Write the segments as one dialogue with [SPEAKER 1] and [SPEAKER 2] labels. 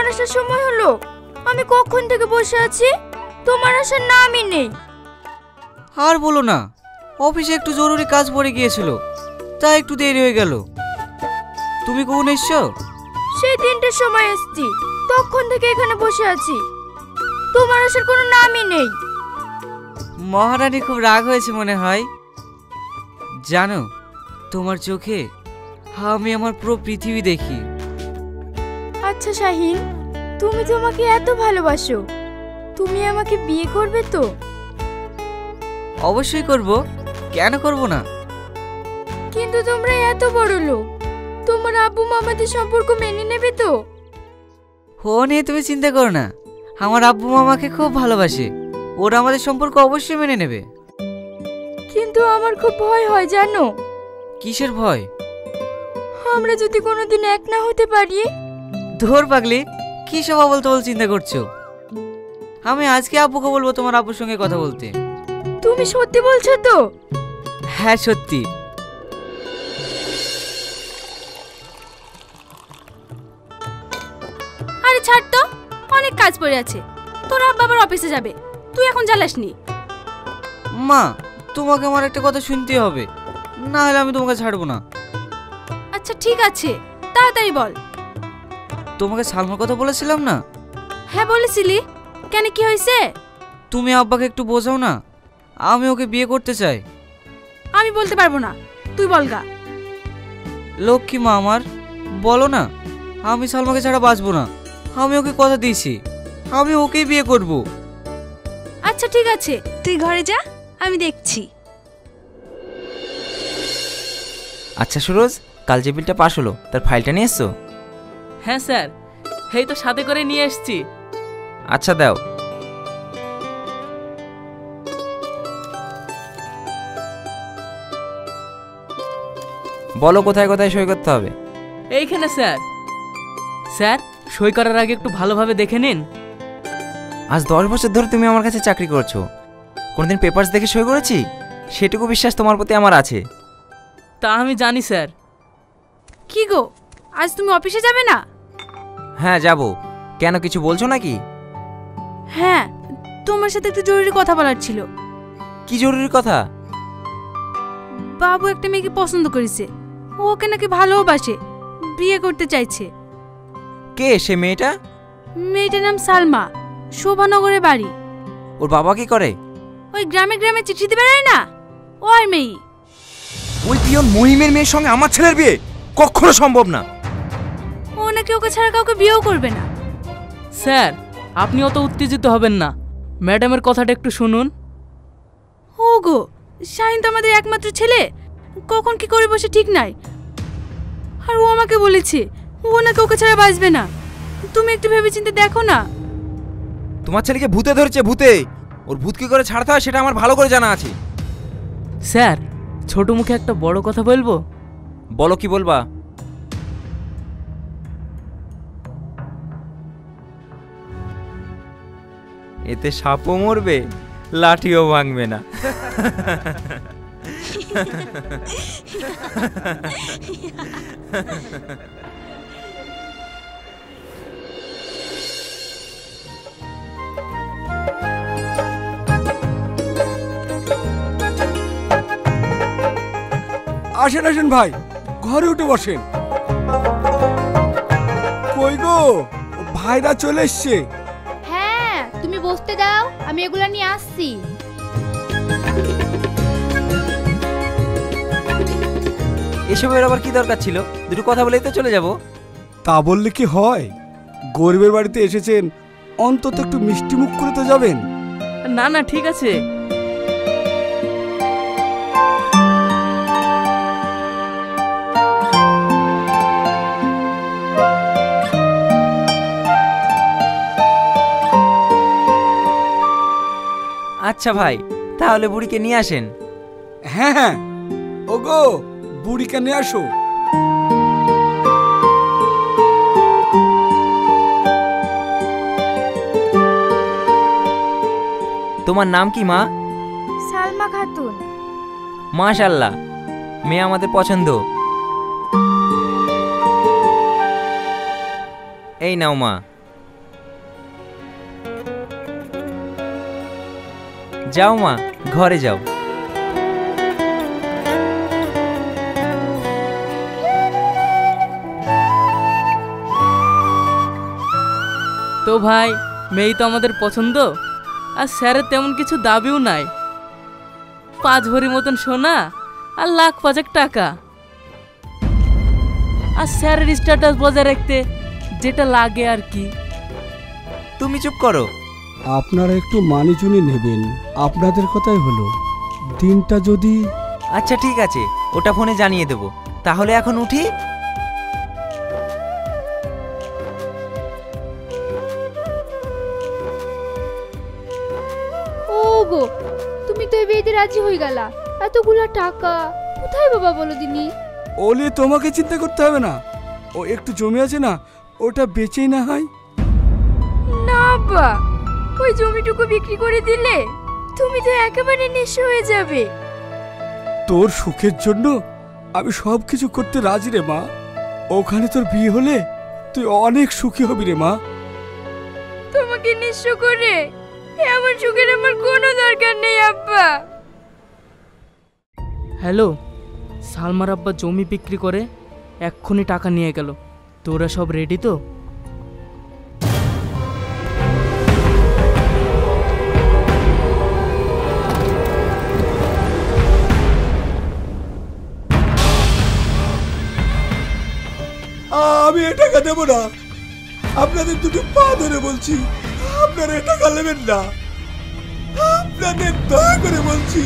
[SPEAKER 1] আসার সময় হলো। আমি কখন থেকে বসে আছি, তোমার আসার নামই নেই।
[SPEAKER 2] আর বলো না, অফিসে একটু জরুরি কাজ পড়ে গিয়েছিল, তাই একটু দেরি হয়ে গেল। তুমি কখন এসছো?
[SPEAKER 1] সেই 3টের সময় এসছি, তখন থেকে এখানে বসে আছি, তোমার আসার কোনো নামই নেই।
[SPEAKER 2] মহারানী খুব রাগ হয়েছে মনে হয়। জানো, তোমার চোখে আমি আমার পুরো পৃথিবী দেখি।
[SPEAKER 1] আচ্ছা শাহিন, তুমি তো আমাকে এত ভালোবাসো, তুমি আমাকে বিয়ে করবে তো?
[SPEAKER 2] অবশ্যই করব, কেন করব না।
[SPEAKER 1] কিন্তু তোমরা এত বড় লোক, তোমার আব্বু মামাদের সম্পর্ক মেনে নেবে তো?
[SPEAKER 2] ও নিয়ে তুমি চিন্তা করো না, আমার আব্বু মামাকে খুব ভালোবাসে, ওরা আমাদের সম্পর্ক অবশ্যই মেনে নেবে।
[SPEAKER 1] কিন্তু আমার খুব ভয় হয় জানো।
[SPEAKER 2] কিসের ভয়?
[SPEAKER 1] আমরা যদি কোনোদিন এক না হতে পারি।
[SPEAKER 2] ধর পাগলি, কি সব আবল তাবল চিন্তা করছো? আমি আজকে আব্বুকে বলবো তোমার আব্বুর সঙ্গে কথা বলতে।
[SPEAKER 1] তুমি সত্যি বলছো তো?
[SPEAKER 2] হ্যাঁ সত্যি।
[SPEAKER 3] আরে ছাড় তো, অনেক কাজ পড়ে আছে, তোর আব্বা আবার অফিসে যাবে, তুই এখন জ্বালাসনি।
[SPEAKER 2] মা, তোমাকে আমার একটা কথা শুনতে হবে, না হলে আমি তোমাকে ছাড়বো না।
[SPEAKER 3] আচ্ছা ঠিক আছে, তাড়াতাড়ি বল।
[SPEAKER 2] তোমাকে সালমার কথা বলেছিলাম না?
[SPEAKER 3] হ্যাঁ বলেছিলি, কেন কি হয়েছে?
[SPEAKER 2] তুমি আব্বাকে একটু বোঝাও না, আমি ওকে বিয়ে করতে চাই।
[SPEAKER 3] আমি বলতে পারবো না, তুই বলগা।
[SPEAKER 2] লক্ষ্মী মা আমার, বলো না, আমি সালমাকে ছাড়া বাঁচবো না। আমি ওকে কথা দিয়েছি, আমি ওকেই বিয়ে করব।
[SPEAKER 3] আচ্ছা ঠিক আছে, তুই ঘরে যা, আমি দেখছি।
[SPEAKER 4] আচ্ছা সুরজ, কাল যে বিলটা পাস হলো তার ফাইলটা নিয়ে এসছো?
[SPEAKER 5] হ্যাঁ স্যার, এই তো সাথে করে নিয়ে এসেছি।
[SPEAKER 4] আচ্ছা দাও। বলো কোথায় কোথায় সই করতে হবে?
[SPEAKER 5] এইখানে স্যার। স্যার, সই করার আগে একটু ভালোভাবে দেখে নিন।
[SPEAKER 4] আজ 10 বছর ধরে তুমি আমার কাছে চাকরি করছো, কোনোদিন পেপারস দেখে সই করেছি? সেটুকু বিশ্বাস তোমার প্রতি আমার আছে।
[SPEAKER 5] তা আমি জানি স্যার।
[SPEAKER 3] কি গো, আজ তুমি অফিসে যাবে না?
[SPEAKER 4] হ্যাঁ যাব। কেন, কিছু বলছো নাকি?
[SPEAKER 3] হ্যাঁ, তোমার সাথে একটু জরুরি কথা বলার ছিল।
[SPEAKER 4] কি জরুরি কথা?
[SPEAKER 3] বাবু একটা মেয়েকে পছন্দ করেছে, ওকে নাকি ভালোবাসে, বিয়ে করতে চাইছে।
[SPEAKER 4] কে সে মেয়েটা?
[SPEAKER 3] মেয়েটার নাম সালমা, শোভানগরে বাড়ি।
[SPEAKER 4] ওর বাবা কি করে?
[SPEAKER 3] ওই গ্রামে গ্রামে চিঠি দিতে বেড়ায় না, ওর মেয়ে।
[SPEAKER 4] ওই পিয়ন মহিমের মেয়ের সঙ্গে আমার ছেলের বিয়ে কখনো সম্ভব না।
[SPEAKER 3] ও নাকি ওকে ছাড়া কাউকে বিয়েও করবে না।
[SPEAKER 5] স্যার, আপনি অত উত্তেজিত হবেন না, ম্যাডামের কথাটা একটু শুনুন।
[SPEAKER 3] ও গো, শাহিন তো আমাদের একমাত্র ছেলে, কখন কি করে বসে ঠিক নাই। আর ও আমাকে বলেছে ও নাকি ওকে ছাড়া বাঁচবে না। তুমি একটু ভেবেচিন্তে দেখো না।
[SPEAKER 4] তোমার ছেলেকে ভূতে ধরেছে, ভূতে। ওর ভূত কি করে ছাড়তে হয় সেটা আমার ভালো করে জানা আছে।
[SPEAKER 5] স্যার, ছোট মুখে একটা বড় কথা বলবো।
[SPEAKER 4] বলো, কি বলবা? এতে সাপও মরবে, লাঠিও ভাঙবে না।
[SPEAKER 6] আসেন আসেন ভাই, ঘরে উঠে বসেন। কই গো, ভাইরা চলে এসছে।
[SPEAKER 7] হ্যাঁ, তুমি বসতে দাও, আমি এগুলা নিয়ে আসছি।
[SPEAKER 4] এসবের আবার কি দরকার ছিল? দুটো কথা বলেই তো চলে যাব।
[SPEAKER 6] তা বললে কি হয়? গরিবের বাড়িতে এসেছেন, অন্তত একটু মিষ্টি মুখ করে তো যাবেন।
[SPEAKER 5] না না, ঠিক আছে।
[SPEAKER 4] আচ্ছা ভাই, তাহলে বুড়িকে নিয়ে আসেন।
[SPEAKER 6] হ্যাঁ হ্যাঁ, ওগো বুড়িকে নিয়ে আসো।
[SPEAKER 4] তোমার নাম কি মা?
[SPEAKER 1] সালমা খাতুন।
[SPEAKER 4] মাশাআল্লাহ, মেয়ে আমাদের পছন্দ। এই নাও মা, যাও মা, ঘরে যাও।
[SPEAKER 5] তো ভাই, মেয়ে তো আমাদের পছন্দ, আর স্যারের তেমন কিছু দাবিও নাই। 5 ভরি মতন সোনা আর 1,05,000 টাকা, আর স্যারের স্ট্যাটাস বজায় রাখতে যেটা লাগে আর কি।
[SPEAKER 4] তুমি চুপ করো।
[SPEAKER 6] আপনারা একটু মানিচুনি নেবেন, আপনাদের কথাই হলো। দিনটা যদি
[SPEAKER 4] আচ্ছা ঠিক আছে, ওটা ফোনে জানিয়ে দেব। তাহলে এখন উঠি।
[SPEAKER 7] ওগো, তুমি তো এই বিয়েতে রাজি হয়ে গেলা, এতগুলা টাকা কোথায় বাবা বলো দিনি?
[SPEAKER 6] ওলে তোমাকে চিন্তা করতে হবে না, ও একটু জমি আছে না, ওটা বেচেই না হয়।
[SPEAKER 1] না আব্বা, ওই জমিটুকু বিক্রি করে দিলে তুমি তো একেবারে নিঃস্ব হয়ে যাবে।
[SPEAKER 6] তোর সুখের জন্য আমি সব কিছু করতে রাজি রে মা। ওখানে তোর বিয়ে হলে তুই অনেক সুখী হবি রে মা।
[SPEAKER 1] তোমাকে নিঃস্ব করে এমন সুখের আমার কোনো দরকার নেই আব্বা।
[SPEAKER 5] হ্যালো, সালমার আব্বা জমি বিক্রি করে এক্ষুনি টাকা নিয়ে গেল। তোরা সব রেডি তো?
[SPEAKER 6] আমি এ টাকা দেবো না, আপনাদের দুটো পা ধরে বলছি, আপনারা এ টাকা নেবেন না। আপনাদের দয়া করে বলছি,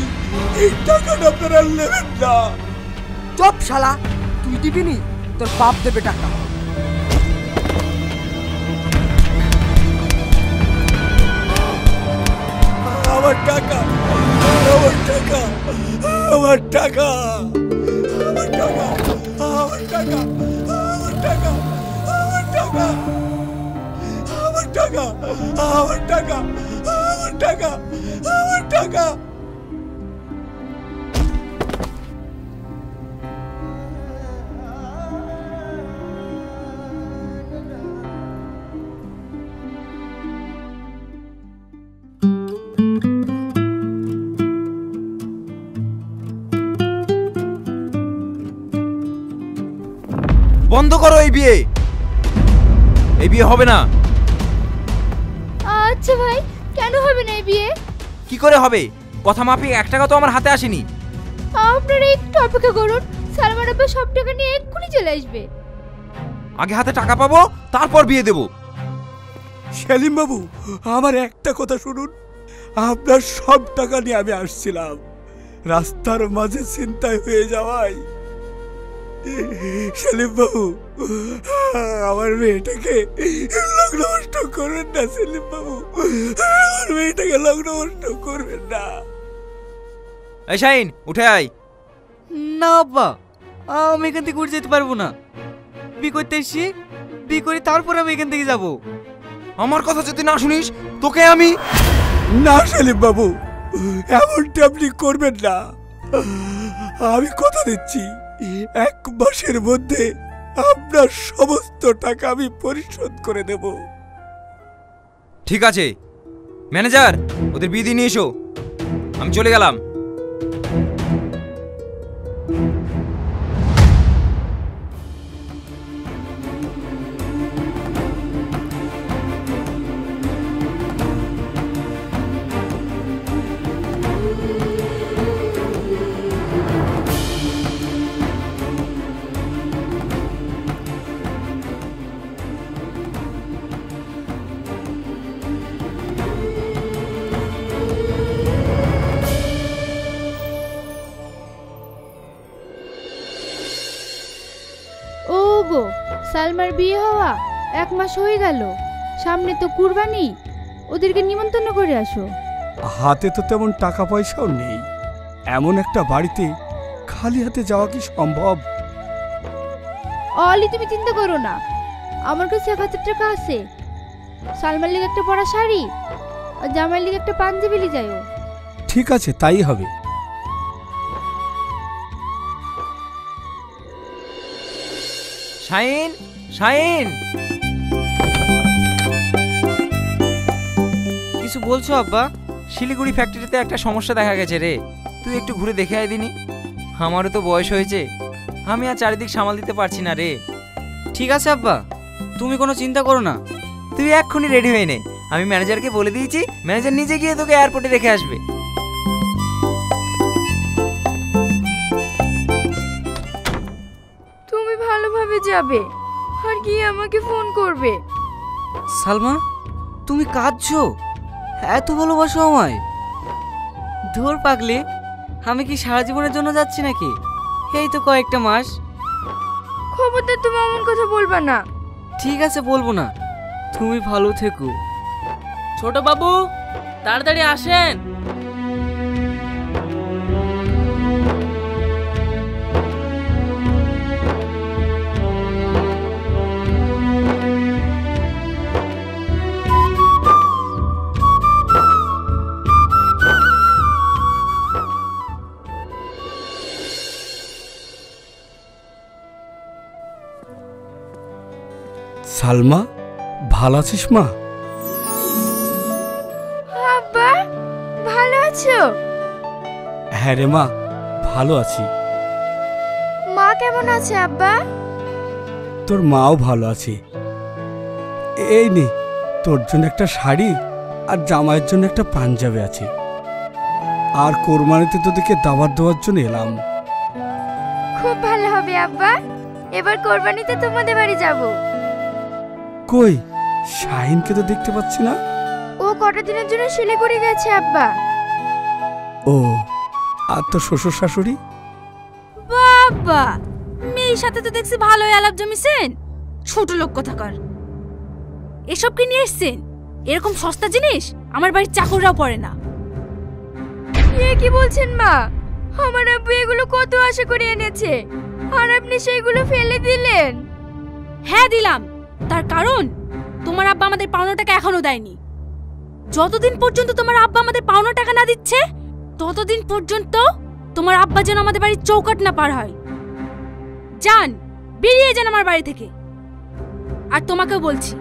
[SPEAKER 6] এই টাকাটা আপনারা নেবেন না।
[SPEAKER 8] চপ শালা, তুই দিবি নি, তোর বাপ দেবে টাকা।
[SPEAKER 6] আমার টাকা, আমার টাকা, আমার টাকা, আমার টাকা, আমার টাকা, আমার টাকা, আমার টাকা, আমার টাকা, আমার টাকা, আমার টাকা, আমার টাকা।
[SPEAKER 4] বন্ধ করো এই বিয়ে, এই বিয়ে হবে না।
[SPEAKER 7] আচ্ছা ভাই, কেন হবে না এই বিয়ে?
[SPEAKER 4] কি করে হবে? কথা মাফিক 1 টাকা তো আমার হাতে আসেনি।
[SPEAKER 7] আপনারা একটু অপেক্ষা করুন, সালমান আব্বা সব টাকা নিয়ে এক্ষুনি চলে আসবে।
[SPEAKER 4] আগে হাতে টাকা পাবো, তারপর বিয়ে দেব।
[SPEAKER 6] সেলিম বাবু, আমার একটা কথা শুনুন। আপনার সব টাকা নিয়ে আমি আসছিলাম, রাস্তার মাঝে ছিনতাই হয়ে যাওয়ায়। সেলিম বাবু, আমার মেয়েটাকে লগ্ন নষ্ট করবেন না। সেলিম বাবু, আমার মেয়েটাকে লগ্ন নষ্ট করবেন না।
[SPEAKER 4] এই শাহিন, উঠে আয়।
[SPEAKER 2] না আব্বা, আমি এখান থেকে উঠে যেতে পারবো না। বিয়ে করতে এসছি, বিয়ে করে তারপর আমি এখান থেকে যাব।
[SPEAKER 4] আমার কথা যদি না শুনিস, তোকে আমি।
[SPEAKER 6] না সেলিম বাবু, এমনটা আপনি করবেন না। আমি কথা দিচ্ছি, 1 মাসের মধ্যে আপনার সমস্ত টাকা আমি পরিশোধ করে দেব।
[SPEAKER 4] ঠিক আছে ম্যানেজার, ওদের বিয়ে দিয়ে নিয়ে এসো, আমি চলে গেলাম।
[SPEAKER 7] ওগো, সালমার বিয়ে হওয়া 1 মাস হয়ে গেল, সামনে তো কুরবানি, ওদেরকে নিমন্ত্রণ করে আসো।
[SPEAKER 6] হাতে তো তেমন টাকা পয়সাও নেই, এমন একটা বাড়িতে খালি হাতে যাওয়া কি সম্ভব?
[SPEAKER 7] অলি, তুমি চিন্তা করো না, আমার কাছে 1000 টাকা আছে। সালমার লিগে একটা পরা শাড়ি আর জামাইয়ের লিগে একটা পাঞ্জাবি লি যাইও।
[SPEAKER 6] ঠিক আছে, তাই হবে।
[SPEAKER 4] শাহিন, শাহিন,
[SPEAKER 2] কিছু বলছো আব্বা?
[SPEAKER 4] শিলিগুড়ি ফ্যাক্টরিতে একটা সমস্যা দেখা গেছে রে, তুই একটু ঘুরে দেখে আয় দিনি। আমারও তো বয়স হয়েছে, আমি আর চারিদিক সামাল দিতে পারছি না রে।
[SPEAKER 2] ঠিক আছে আব্বা, তুমি কোনো চিন্তা করো না।
[SPEAKER 4] তুই এক্ষুনি রেডি হয়ে নে, আমি ম্যানেজারকে বলে দিয়েছি, ম্যানেজার নিজে গিয়ে তোকে এয়ারপোর্টে রেখে আসবে।
[SPEAKER 1] তুমি ভালোভাবে যাবে আর গিয়ে আমাকে ফোন করবে।
[SPEAKER 2] সালমা, তুমি কাঁদছো? এত ভালোবাসো আমায়? ধুর পাগলি, আমি কি সারা জীবনের জন্য যাচ্ছি নাকি? এই তো কয়েকটা মাস।
[SPEAKER 1] খবরদার তুমি এমন কথা বলবা না।
[SPEAKER 2] ঠিক আছে, বলবো না। তুমি ভালো থেকো।
[SPEAKER 5] ছোট বাবু, তাড়াতাড়ি আসেন।
[SPEAKER 6] সালমা, ভালো আছিস মা?
[SPEAKER 1] আব্বা, ভালো আছো?
[SPEAKER 6] হ্যাঁ রে মা, ভালো আছি।
[SPEAKER 1] মা কেমন আছে আব্বা?
[SPEAKER 6] তোর মাও ভালো আছে। এই নে, তোর জন্য একটা শাড়ি আর জামাইয়ের জন্য একটা পাঞ্জাবি আছে। আর কোরবানিতে তোদেরকে দাওয়াত দেওয়ার জন্য এলাম।
[SPEAKER 1] খুব ভালো হবে আব্বা, এবার কোরবানিতে তোমাদের বাড়ি যাব।
[SPEAKER 6] কই, শাহিনকে তো দেখতে পাচ্ছি না।
[SPEAKER 1] ও কটা দিনের জন্য শিলিগুড়ি গেছে আব্বা।
[SPEAKER 6] ও, আর তোর শ্বশুর শাশুড়ি?
[SPEAKER 3] বাবা, মেয়ের সাথে তো দেখছি ভালোই আলাপ জমিছেন। ছোট লোক কোথাকার। এসব কি নিয়ে এসছেন? এরকম সস্তা জিনিস আমার বাড়ির চাকররাও পরে না।
[SPEAKER 1] এ কি বলছেন মা? আমার আব্বু এগুলো কত আশা করে এনেছে, আর আপনি সেইগুলো ফেলে দিলেন।
[SPEAKER 3] হ্যাঁ দিলাম, তার কারণ তোমার আব্বা আমাদের পাওনা টাকা এখনো দেয়নি। যতদিন পর্যন্ত তোমার আব্বা আমাদের পাওনা টাকা না দিচ্ছে, ততদিন পর্যন্ত তোমার আব্বা যেন আমাদের বাড়ির চৌকাট না পার হয়। যান, বেরিয়ে যান আমার বাড়ি থেকে। আর তোমাকেও বলছি,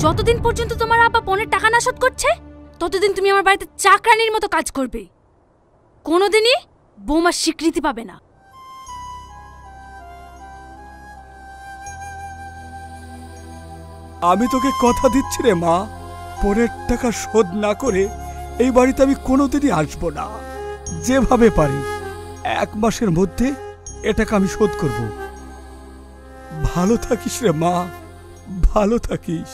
[SPEAKER 3] যতদিন পর্যন্ত তোমার আব্বা পনের টাকা না শোধ করছে, ততদিন তুমি আমার বাড়িতে চাকরানির মতো কাজ করবে। কোনোদিনই বৌমার স্বীকৃতি পাবে না।
[SPEAKER 6] আমি তোকে কথা দিচ্ছি রে মা, পরের টাকা শোধ না করে এই বাড়িতে আমি কোনোদিনই আসবো না। যেভাবে পারি 1 মাসের মধ্যে এ টাকা আমি শোধ করব। ভালো থাকিস রে মা, ভালো থাকিস।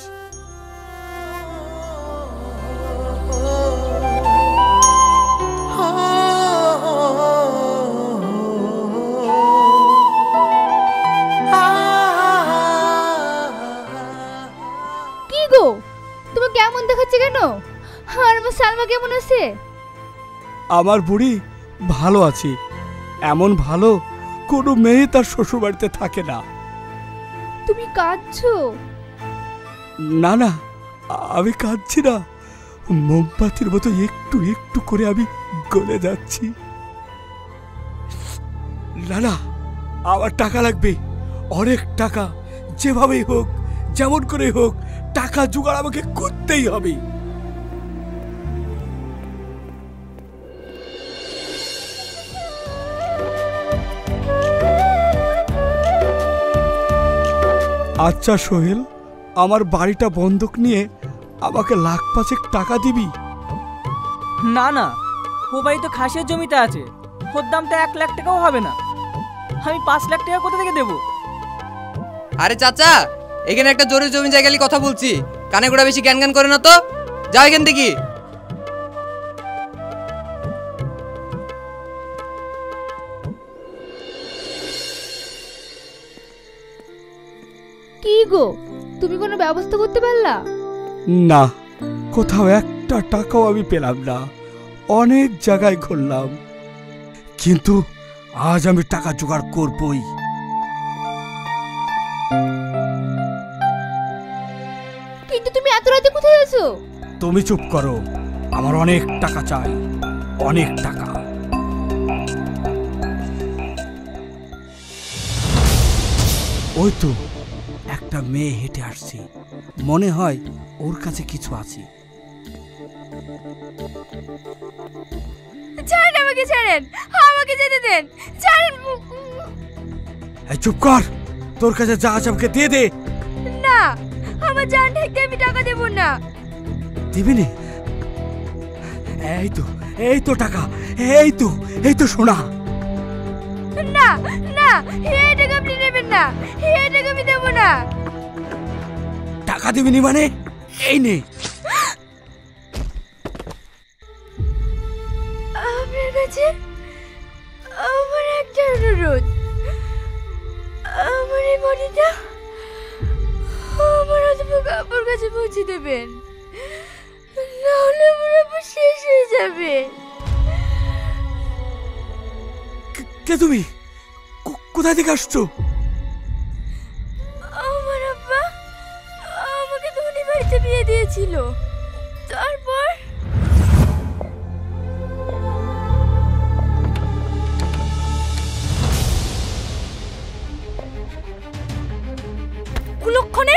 [SPEAKER 7] কি গো, তোমার কেমন দেখাচ্ছে কেন? আর আমার সালমা কেমন আছে?
[SPEAKER 6] আমার বুড়ি ভালো আছে। এমন ভালো কোনো মেয়ে তার শ্বশুর বাড়িতে থাকে না।
[SPEAKER 7] তুমি কাঁদছো?
[SPEAKER 6] না না, আমি কাঁদছি না। মোমবাতির মতো একটু একটু করে আমি গলে যাচ্ছি। না না, আমার টাকা লাগবে, অনেক টাকা। যেভাবেই হোক, যেমন করে হোক, টাকা জোগাড় আমাকে করতেই হবে। আচ্ছা সোহেল, আমার বাড়িটা বন্ধক নিয়ে আমাকে 1,05,000 টাকা দিবি?
[SPEAKER 5] না না, ও বাড়ি তো খাসের জমিতে আছে, ওর দাম তো 1 লাখ টাকাও হবে না। আমি 5 লাখ টাকা কোথা থেকে দেবো?
[SPEAKER 9] আরে চাচা, এখানে একটা জরুরি জমি জায়গা নিয়ে কথা বলছি, কানে গোড়া বেশি জ্ঞান জ্ঞান করে না তো। যাও এখান থেকে।
[SPEAKER 7] কি গো, তুমি কোনো ব্যবস্থা করতে পারলা?
[SPEAKER 6] না, কোথাও একটা টাকাও আমি পেলাম না। অনেক জায়গায় ঘুরলাম, কিন্তু আজ আমি টাকা জোগাড় করবই।
[SPEAKER 7] কিন্তু তুমি এত রাতে কোথায় আছো?
[SPEAKER 6] তুমি চুপ করো, আমার অনেক টাকা চাই, অনেক টাকা। ওই তো একটা মেয়ে হেঁটে আসছে, মনে হয় ওর কাছে কিছু আছে।
[SPEAKER 1] ছাড়েন, আমাকে ছাড়েন, আমাকে যেতে দেন, ছাড়েন।
[SPEAKER 6] এই চুপ কর, তোর কাছে যা আছে আমাকে দিয়ে দে।
[SPEAKER 1] না, আমার জান ঠেকতে আমি টাকা দেব না।
[SPEAKER 6] দিবি নি? এই তো টাকা, এই তো সোনা।
[SPEAKER 1] না না, এই টাকা আপনি নেবেন না, এই টাকা আমি দেব না।
[SPEAKER 6] টাকা দিবি নি মানে? এই নে।
[SPEAKER 1] আপনার কাছে আমার একটা অনুরোধ, আমার এই বডিটা আমার অধ্যাপক আপুর কাছে পৌঁছে দেবেন, নাহলে আমার আপু শেষ হয়ে যাবে।
[SPEAKER 6] কে তুমি? কোথা থেকে আসছো?
[SPEAKER 1] আমার আব্বা আমাকে ধনী বাড়িতে বিয়ে দিয়েছিল, তারপর
[SPEAKER 3] কুলক্ষণে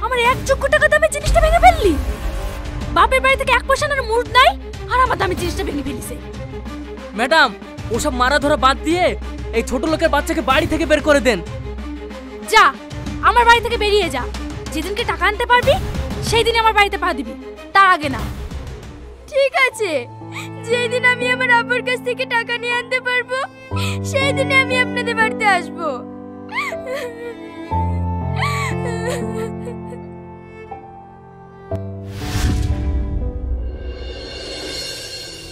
[SPEAKER 3] আমার 1 লক্ষ টাকা দামের জিনিসটা ভেঙে ফেললি। বাপের বাড়ি থেকে 1 পয়সা আনার মুড নাই, আর আমার দামের জিনিসটা ভেঙে ফেলিছে।
[SPEAKER 5] ম্যাডাম, ওসব মারা ধরা বাদ দিয়ে এই ছোট লোকের বাচ্চাকে বাড়ি থেকে বের করে দেন।
[SPEAKER 3] যা, আমার বাড়ি থেকে বেরিয়ে যা। যেদিনকে টাকা আনতে পারবি সেই দিন আমার বাড়িতে পা দিবি, তার আগে না।
[SPEAKER 1] ঠিক আছে, যেই দিন আমি আমার আব্বুর কাছ থেকে টাকা নিয়ে আনতে পারবো সেই দিনে আমি আপনাদের বাড়িতে আসবো।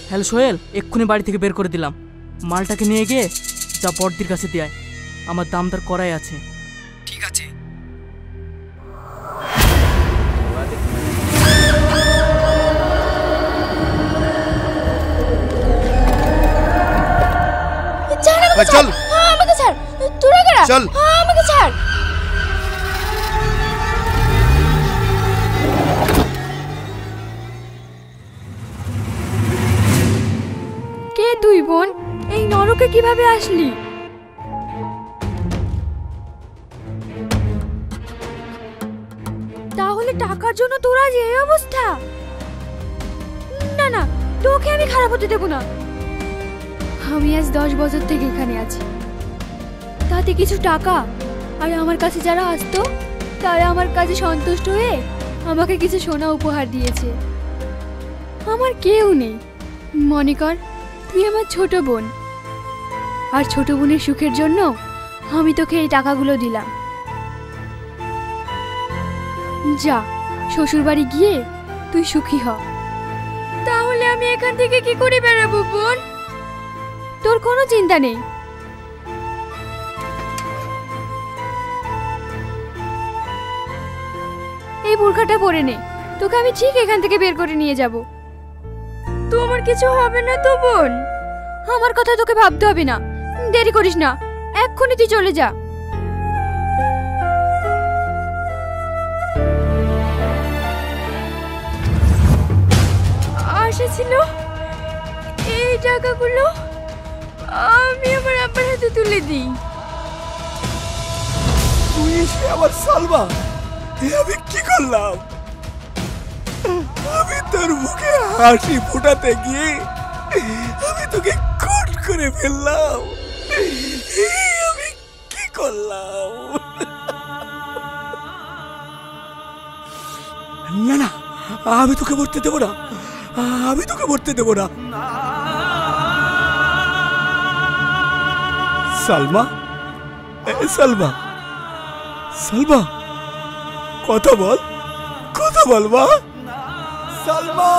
[SPEAKER 5] হ্যালো সোহেল, এক্ষুনি বাড়ি থেকে বের করে দিলাম। মালটাকে নিয়ে গিয়ে যা বড়দির কাছে দিয়ে আয়, আমার দাম দর করাই আছে।
[SPEAKER 8] ঠিক আছে।
[SPEAKER 6] চল,
[SPEAKER 1] আমাকে ছাড়, তোরা কারা?
[SPEAKER 6] চল।
[SPEAKER 1] আমাকে ছাড়। কে তুই বোন? এই নরকে কিভাবে আসলি? তাহলে টাকার জন্য তোরা যে এই অবস্থা? না না, তোকে আমি খারাপ হতে দেব না। আমি আজ 10 বছর থেকে এখানে আছি, তাতে কিছু টাকা আর আমার কাছে যারা আসতো তারা আমার কাছে সন্তুষ্ট হয়ে আমাকে কিছু সোনা উপহার দিয়েছে। আমার কেউ নেই, মনে কর তুই আমার ছোট বোন, আর ছোট বোনের সুখের জন্য আমি তোকে এই টাকাগুলো দিলাম। যা, শ্বশুর বাড়ি গিয়ে তুই সুখী হ। তাহলে আমি এখান থেকে কি করে বেরাবো বোন? তোর কোনো চিন্তা নেই, এই বোরখাটা পরে নে, তোকে আমি ঠিক এখান থেকে বের করে নিয়ে যাব। তোমার কিছু হবে না তো বোন? আমার কথা তোকে ভাবতে হবে না, দেরি করিস না, এক্ষুনি তুই চলে যা। আশা ছিল এই টাকাগুলো আমি আমার আব্বার হাতে তুলে দিই।
[SPEAKER 6] তুই এসে আমার সালমা, আমি কি করলাম? আমি তোর মুখে হাসি ফোটাতে গিয়ে আমি তোকে খুন করে ফেললাম। আমি কি করলাম? না না, আমি তোকে মরতে দেবো না, আমি তোকে মরতে দেবো না। সালমা, সালমা, সালমা, কথা বল, কথা বল মা। সালমা।